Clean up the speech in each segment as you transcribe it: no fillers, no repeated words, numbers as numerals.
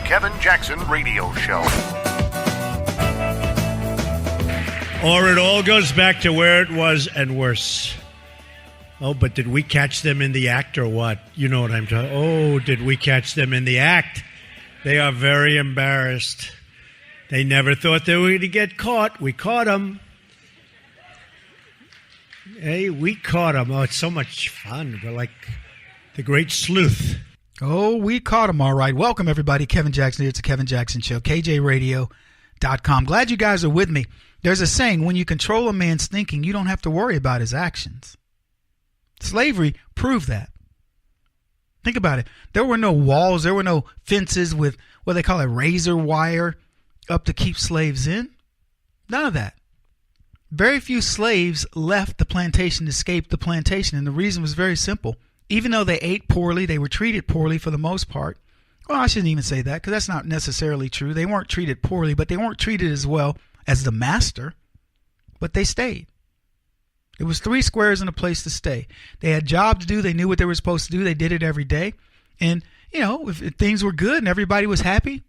Kevin Jackson Radio Show. Or it all goes back to where it was and worse. Oh, but did we catch them in the act or what? You know what I'm talking. Oh, did we catch them in the act? They are very embarrassed. They never thought they were going to get caught. We caught them. Hey, we caught them. Oh, it's so much fun. We're like the great sleuth. Oh, we caught him all right. Welcome, everybody. Kevin Jackson here. It's the Kevin Jackson Show. KJRadio.com. Glad you guys are with me. There's a saying, when you control a man's thinking, you don't have to worry about his actions. Slavery proved that. Think about it. There were no walls. There were no fences with what they call a razor wire up to keep slaves in. None of that. Very few slaves left the plantation, escaped the plantation, and the reason was very simple. Even though they ate poorly, they were treated poorly for the most part. Well, I shouldn't even say that because that's not necessarily true. They weren't treated poorly, but they weren't treated as well as the master, but they stayed. It was 3 squares and a place to stay. They had jobs to do. They knew what they were supposed to do. They did it every day. And, you know, if things were good and everybody was happy,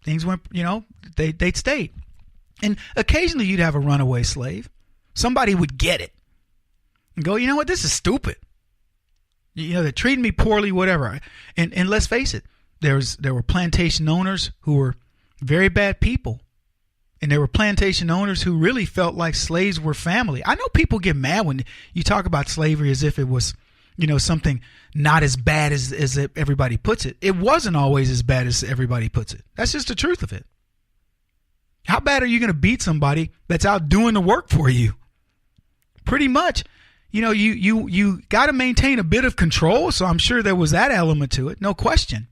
things went, you know, they'd stayed. And occasionally you'd have a runaway slave. Somebody would get it and go, you know what, this is stupid. You know, they're treating me poorly, whatever. And let's face it, there were plantation owners who were very bad people. And there were plantation owners who really felt like slaves were family. I know people get mad when you talk about slavery as if it was, you know, something not as bad as everybody puts it. It wasn't always as bad as everybody puts it. That's just the truth of it. How bad are you going to beat somebody that's out doing the work for you? Pretty much. You know, you got to maintain a bit of control. So I'm sure there was that element to it. No question.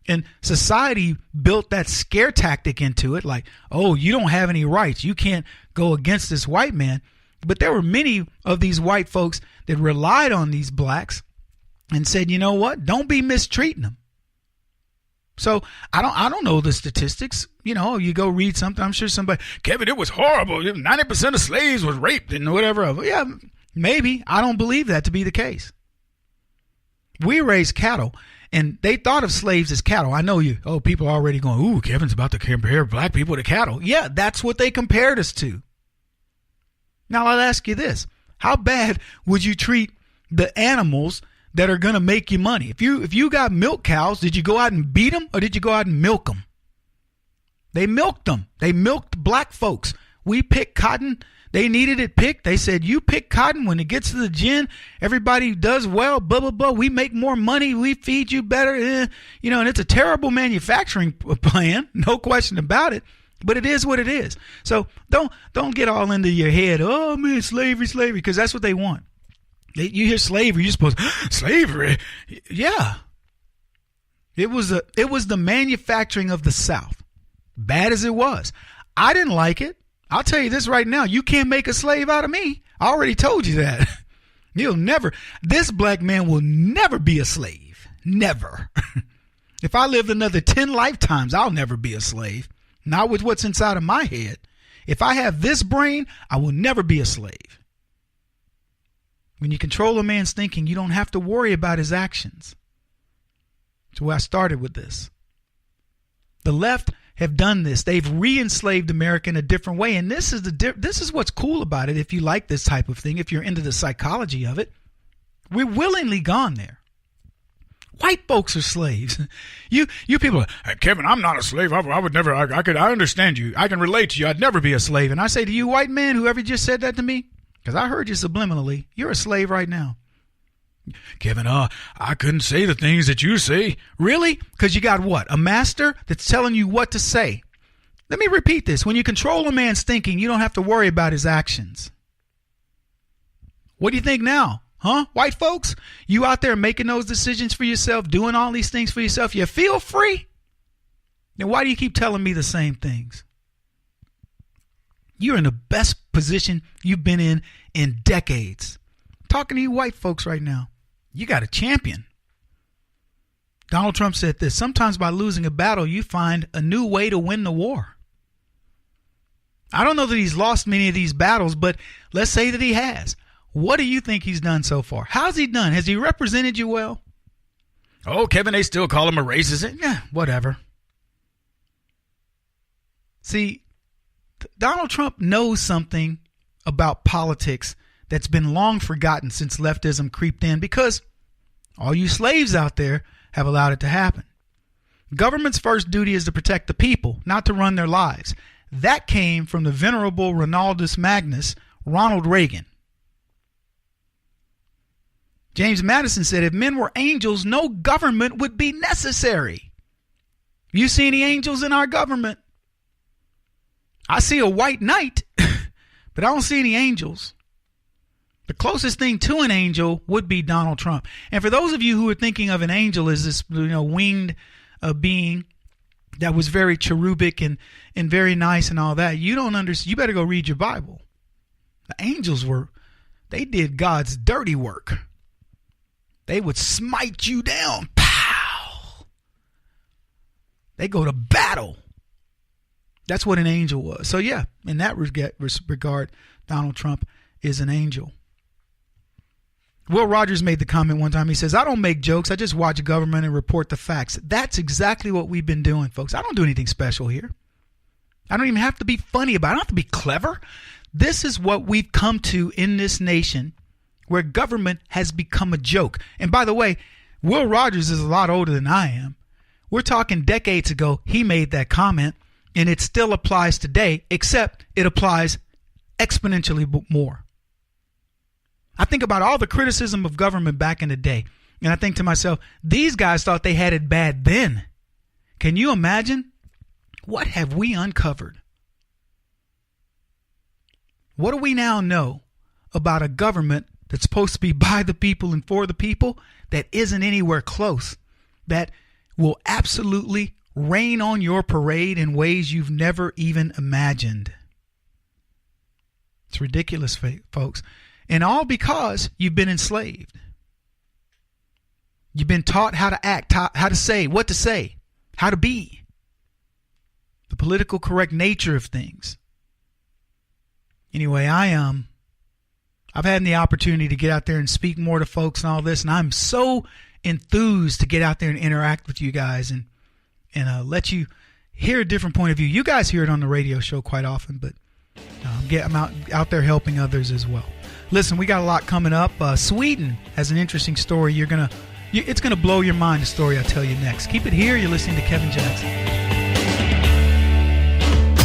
And society built that scare tactic into it, like, oh, you don't have any rights. You can't go against this white man. But there were many of these white folks that relied on these blacks and said, you know what? Don't be mistreating them. So I don't know the statistics. You know, you go read something. I'm sure somebody, Kevin, it was horrible. 90% of slaves was raped and whatever. Yeah, maybe. I don't believe that to be the case. We raise cattle. And they thought of slaves as cattle. I know people are already going, ooh, Kevin's about to compare black people to cattle. Yeah, that's what they compared us to. Now, I'll ask you this. How bad would you treat the animals that are going to make you money? If you got milk cows, did you go out and beat them or did you go out and milk them? They milked them. They milked black folks. We picked cotton. They needed it picked. They said, you pick cotton. When it gets to the gin, everybody does well, blah, blah, blah. We make more money. We feed you better. You know, and it's a terrible manufacturing plan. No question about it. But it is what it is. So don't get all into your head. Oh, man, slavery, because that's what they want. You hear slavery, you're supposed to, slavery? Yeah. It was the manufacturing of the South. Bad as it was. I didn't like it. I'll tell you this right now. You can't make a slave out of me. I already told you that. This black man will never be a slave. Never. If I lived another 10 lifetimes, I'll never be a slave. Not with what's inside of my head. If I have this brain, I will never be a slave. When you control a man's thinking, you don't have to worry about his actions. That's where I started with this. The left have done this. They've re-enslaved America in a different way. And this is what's cool about it. If you like this type of thing, if you're into the psychology of it, we're willingly gone there. White folks are slaves. You people are, hey, Kevin, I'm not a slave. I would never, I understand you. I can relate to you. I'd never be a slave. And I say to you, white man, whoever just said that to me, because I heard you subliminally, you're a slave right now. Kevin, I couldn't say the things that you say. Really? Because you got what? A master that's telling you what to say. Let me repeat this. When you control a man's thinking, you don't have to worry about his actions. What do you think now? Huh? White folks, you out there making those decisions for yourself, doing all these things for yourself, you feel free? Then why do you keep telling me the same things? You're in the best position you've been in decades. I'm talking to you white folks right now. You got a champion. Donald Trump said this, sometimes by losing a battle, you find a new way to win the war. I don't know that he's lost many of these battles, but let's say that he has. What do you think he's done so far? How's he done? Has he represented you well? Oh, Kevin, they still call him a racist. Yeah, whatever. See, Donald Trump knows something about politics that's been long forgotten since leftism creeped in, because all you slaves out there have allowed it to happen. Government's first duty is to protect the people, not to run their lives. That came from the venerable Ronaldus Magnus, Ronald Reagan. James Madison said, if men were angels, no government would be necessary. You see any angels in our government? I see a white knight, but I don't see any angels. The closest thing to an angel would be Donald Trump. And for those of you who are thinking of an angel as this, winged being that was very cherubic and very nice and all that, you don't understand. You better go read your Bible. The angels they did God's dirty work. They would smite you down. Pow! They go to battle. That's what an angel was. So yeah, in that regard, Donald Trump is an angel. Will Rogers made the comment one time. He says, I don't make jokes. I just watch government and report the facts. That's exactly what we've been doing, folks. I don't do anything special here. I don't even have to be funny about it. I don't have to be clever. This is what we've come to in this nation, where government has become a joke. And by the way, Will Rogers is a lot older than I am. We're talking decades ago. He made that comment, and it still applies today, except it applies exponentially more. I think about all the criticism of government back in the day, and I think to myself, these guys thought they had it bad then. Can you imagine? What have we uncovered? What do we now know about a government that's supposed to be by the people and for the people that isn't anywhere close, that will absolutely rain on your parade in ways you've never even imagined? It's ridiculous, folks. And all because you've been enslaved. You've been taught how to act, how to say, what to say, how to be. The political correct nature of things. Anyway, I've had the opportunity to get out there and speak more to folks and all this, and I'm so enthused to get out there and interact with you guys and let you hear a different point of view. You guys hear it on the radio show quite often, but I'm out there helping others as well. Listen, we got a lot coming up. Sweden has an interesting story. It's gonna blow your mind, the story I'll tell you next. Keep it here. You're listening to Kevin Jackson.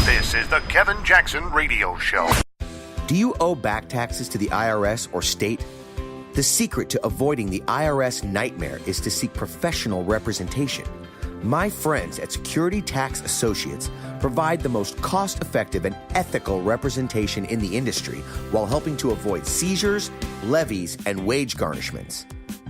This is the Kevin Jackson Radio Show. Do you owe back taxes to the IRS or state? The secret to avoiding the IRS nightmare is to seek professional representation. My friends at Security Tax Associates provide the most cost-effective and ethical representation in the industry while helping to avoid seizures, levies, and wage garnishments.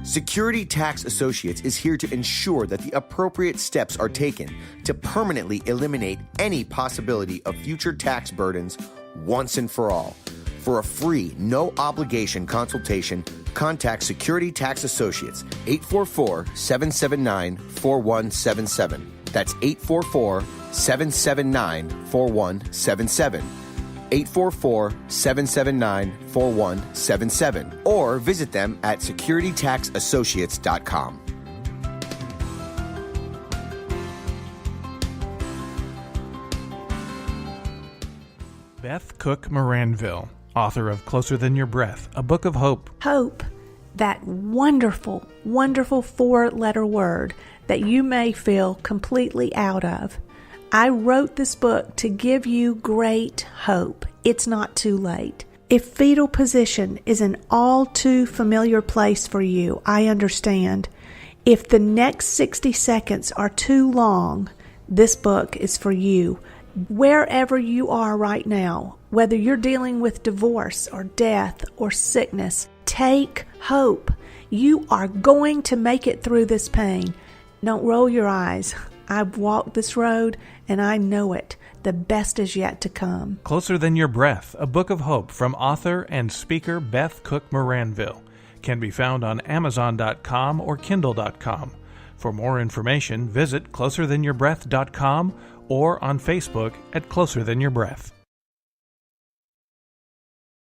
Security Tax Associates is here to ensure that the appropriate steps are taken to permanently eliminate any possibility of future tax burdens once and for all. For a free, no-obligation consultation, contact Security Tax Associates, 844-779-4177. That's 844-779-4177. 844-779-4177. Or visit them at securitytaxassociates.com. Beth Cook Moranville, author of Closer Than Your Breath, a book of hope. Hope, that wonderful, wonderful 4-letter word that you may feel completely out of. I wrote this book to give you great hope. It's not too late. If fetal position is an all too familiar place for you, I understand. If the next 60 seconds are too long, this book is for you. Wherever you are right now, whether you're dealing with divorce or death or sickness, take hope. You are going to make it through this pain. Don't roll your eyes. I've walked this road and I know it. The best is yet to come. Closer Than Your Breath, a book of hope from author and speaker Beth Cook Moranville, can be found on Amazon.com or Kindle.com. For more information, visit closerthanyourBreath.com or on Facebook at Closer Than Your Breath.